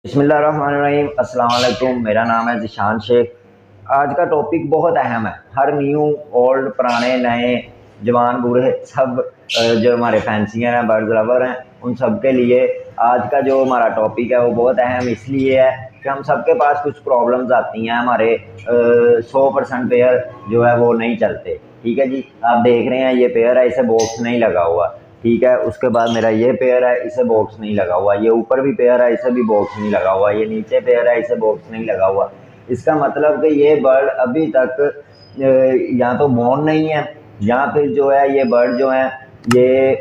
बिस्मिल्लाहिर्रहमानिर्रहीम। अस्सलाम वालेकुम। मेरा नाम है ज़िशान शेख। आज का टॉपिक बहुत अहम है। हर न्यू ओल्ड पुराने नए जवान बूढ़े सब जो हमारे फैंसियर हैं बर्ड लवर हैं उन सब के लिए आज का जो हमारा टॉपिक है वो बहुत अहम इसलिए है कि हम सबके पास कुछ प्रॉब्लम्स आती हैं। हमारे 100% पेयर जो है वो नहीं चलते। ठीक है जी, आप देख रहे हैं ये पेयर है, इसे बॉक्स नहीं लगा हुआ। ठीक है, उसके बाद मेरा ये पेयर है, इसे बॉक्स नहीं लगा हुआ। ये ऊपर भी पेयर है, इसे भी बॉक्स नहीं लगा हुआ। ये नीचे पेयर है, इसे बॉक्स नहीं लगा हुआ। इसका मतलब कि ये बर्ड अभी तक या तो बॉर्न नहीं है या फिर जो है ये बर्ड जो है ये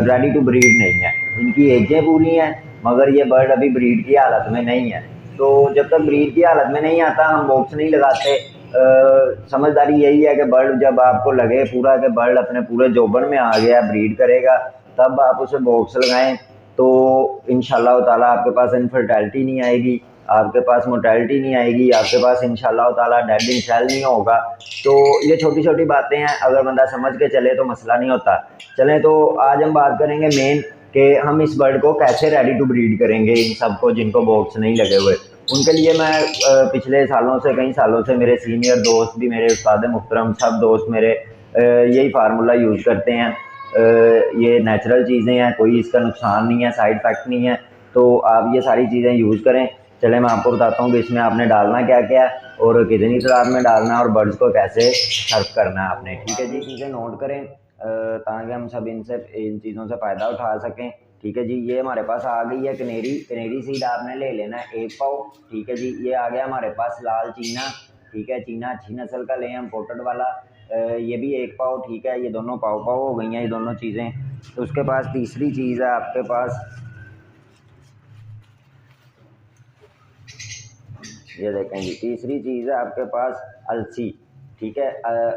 रेडी टू ब्रीड नहीं है। इनकी एजें पूरी हैं मगर ये बर्ड अभी ब्रीड की हालत में नहीं है। तो जब तक ब्रीड की हालत में नहीं आता हम बॉक्स नहीं लगाते। समझदारी यही है कि बर्ड जब आपको लगे पूरा कि बर्ड अपने पूरे जोबन में आ गया ब्रीड करेगा तब आप उसे बॉक्स लगाएं। तो इंशाल्लाह ताला आपके पास इनफर्टिलिटी नहीं आएगी, आपके पास मोर्टेलिटी नहीं आएगी, आपके पास इंशाल्लाह ताला डेड इन सेल नहीं होगा। तो ये छोटी छोटी बातें हैं, अगर बंदा समझ के चले तो मसला नहीं होता। चलें तो आज हम बात करेंगे मेन कि हम इस बर्ड को कैसे रेडी टू ब्रीड करेंगे। इन सबको जिनको बॉक्स नहीं लगे हुए उनके लिए मैं पिछले सालों से कई सालों से मेरे सीनियर दोस्त भी, मेरे उस्ताद मुहतरम सब दोस्त मेरे यही फार्मूला यूज़ करते हैं। ये नेचुरल चीज़ें हैं, कोई इसका नुकसान नहीं है, साइड इफ़ेक्ट नहीं है। तो आप ये सारी चीज़ें यूज़ करें। चलें मैं आपको बताता हूँ कि इसमें आपने डालना क्या क्या है और कितनी तादाद में डालना है और बर्ड्स को कैसे सर्व करना है आपने। ठीक है जी, चीज़ें नोट करें ताकि हम सब इनसे इन चीज़ों से फ़ायदा उठा सकें। ठीक है जी, ये हमारे पास आ गई है कनेरी सीड, आपने ले लेना है 1 पाव। ठीक है जी, ये आ गया हमारे पास लाल चीना। ठीक है, चीना अच्छी नस्ल का लें हम, पोर्टेड वाला। ये भी 1 पाव। ठीक है, ये दोनों पाव पाव हो गई हैं ये दोनों चीज़ें। तो उसके पास तीसरी चीज़ है आपके पास, ये देखें जी, तीसरी चीज़ है आपके पास अलसी। ठीक है,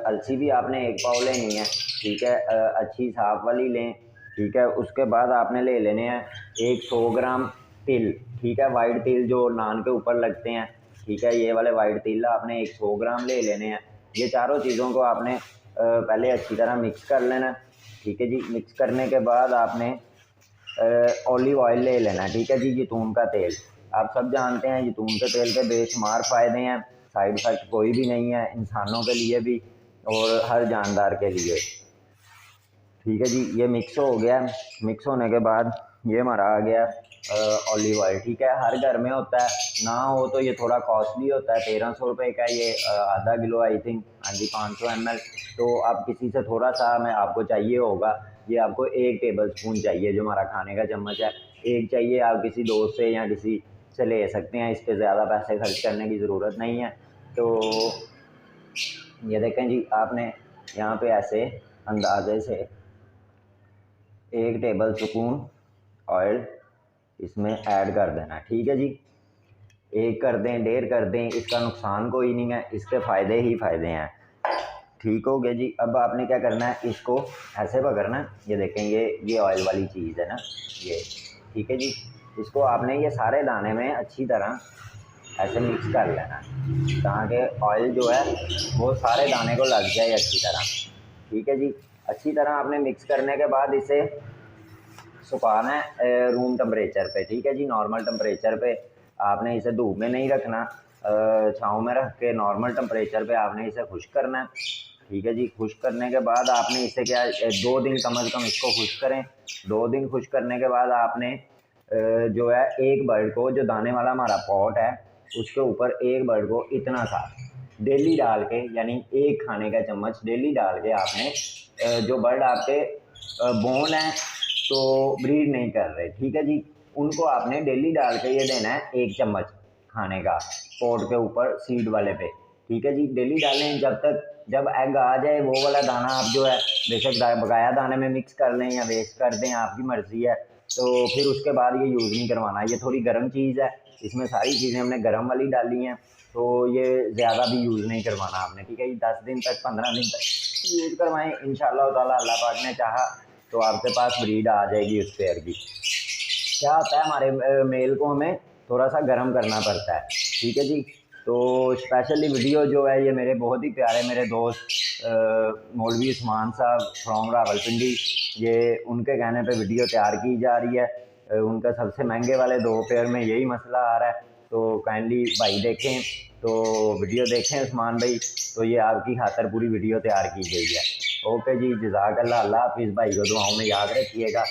अलसी भी आपने 1 पाव लेनी है। ठीक है, अच्छी साफ वाली लें। ठीक है, उसके बाद आपने ले लेने हैं एक 100 ग्राम तिल। ठीक है, वाइट तिल जो नान के ऊपर लगते हैं। ठीक है, ये वाले वाइट तिल आपने 100 ग्राम ले लेने हैं। ये चारों चीज़ों को आपने पहले अच्छी तरह मिक्स कर लेना। ठीक है जी, मिक्स करने के बाद आपने ऑलिव ऑयल ले लेना है। ठीक है जी, जैतून का तेल आप सब जानते हैं जैतून के तेल के बेशुमार फ़ायदे हैं, साइड इफ़ेक्ट कोई भी नहीं है इंसानों के लिए भी और हर जानदार के लिए। ठीक है जी, ये मिक्स हो गया। मिक्स होने के बाद ये हमारा आ गया ऑलिव ऑयल। ठीक है, हर घर में होता है, ना हो तो ये थोड़ा कॉस्टली होता है, 1300 रुपये का ये आधा किलो आई थिंक। हाँ जी, 500 ml। तो आप किसी से थोड़ा सा मैं आपको चाहिए होगा, ये आपको 1 टेबल स्पून चाहिए जो हमारा खाने का चम्मच है, 1 चाहिए। आप किसी दोस्त से या किसी से ले सकते हैं, इस पर ज़्यादा पैसे खर्च करने की ज़रूरत नहीं है। तो ये देखें जी, आपने यहाँ पे ऐसे अंदाजे से 1 टेबल स्पून ऑयल इसमें ऐड कर देना। ठीक है जी, 1 कर दें, 1.5 कर दें, इसका नुकसान कोई नहीं है, इसके फ़ायदे ही फ़ायदे हैं। ठीक हो गया जी। अब आपने क्या करना है, इसको ऐसे पकड़ना है। ये देखें, ये ऑयल वाली चीज़ है ना ये। ठीक है जी, इसको आपने ये सारे दाने में अच्छी तरह ऐसे मिक्स कर लेना है ताकि ऑयल जो है वो सारे दाने को लग जाए अच्छी तरह। ठीक है जी, अच्छी तरह आपने मिक्स करने के बाद इसे सुखाना है रूम टेम्परेचर पे। ठीक है जी, नॉर्मल टेम्परेचर पे आपने इसे धूप में नहीं रखना, छाँव में रख के नॉर्मल टेम्परेचर पे आपने इसे खुश्क करना है। ठीक है जी, खुश्क करने के बाद आपने इसे क्या 2 दिन कम अज़ कम इसको खुश्क करें। 2 दिन खुश्क करने के बाद आपने जो है एक बर्ड को, जो दाने वाला हमारा पॉट है उसके ऊपर एक बर्ड को इतना सा डेली डाल के, यानी 1 खाने का चम्मच डेली डाल के आपने जो बर्ड आपके बोन है तो ब्रीड नहीं कर रहे, ठीक है जी, उनको आपने डेली डाल के ये देना है 1 चम्मच खाने का पॉट के ऊपर सीड वाले पे। ठीक है जी, डेली डालें जब एग आ जाए। वो वाला दाना आप जो है बेशक बकाया दाने में मिक्स कर लें या वेस्ट कर दें, आपकी मर्ज़ी है। तो फिर उसके बाद ये यूज़ नहीं करवाना। ये थोड़ी गर्म चीज़ है, इसमें सारी चीज़ें हमने गर्म वाली डाली हैं, तो ये ज़्यादा भी यूज़ नहीं करवाना आपने। ठीक है जी, 10 दिन तक 15 दिन तक यूज़ करवाएं। इंशाल्लाह ताला अल्लाह पाक ने चाहा तो आपके पास ब्रीड आ जाएगी उस पेयर की। क्या होता है, हमारे मेल को हमें थोड़ा सा गर्म करना पड़ता है। ठीक है जी, तो स्पेशली वीडियो जो है ये मेरे बहुत ही प्यारे मेरे दोस्त मौलवी उस्मान साहब फ्रॉम रावलपिंडी, ये उनके कहने पे वीडियो तैयार की जा रही है। उनका सबसे महंगे वाले 2 पेयर में यही मसला आ रहा है। तो काइंडली भाई देखें, तो वीडियो देखें उस्मान भाई, तो ये आपकी खातर पूरी वीडियो तैयार की गई है। ओके जी, जज़ाकल्लाह, अल्लाह हाफिज़। भाई को दुआओं में याद रखिएगा।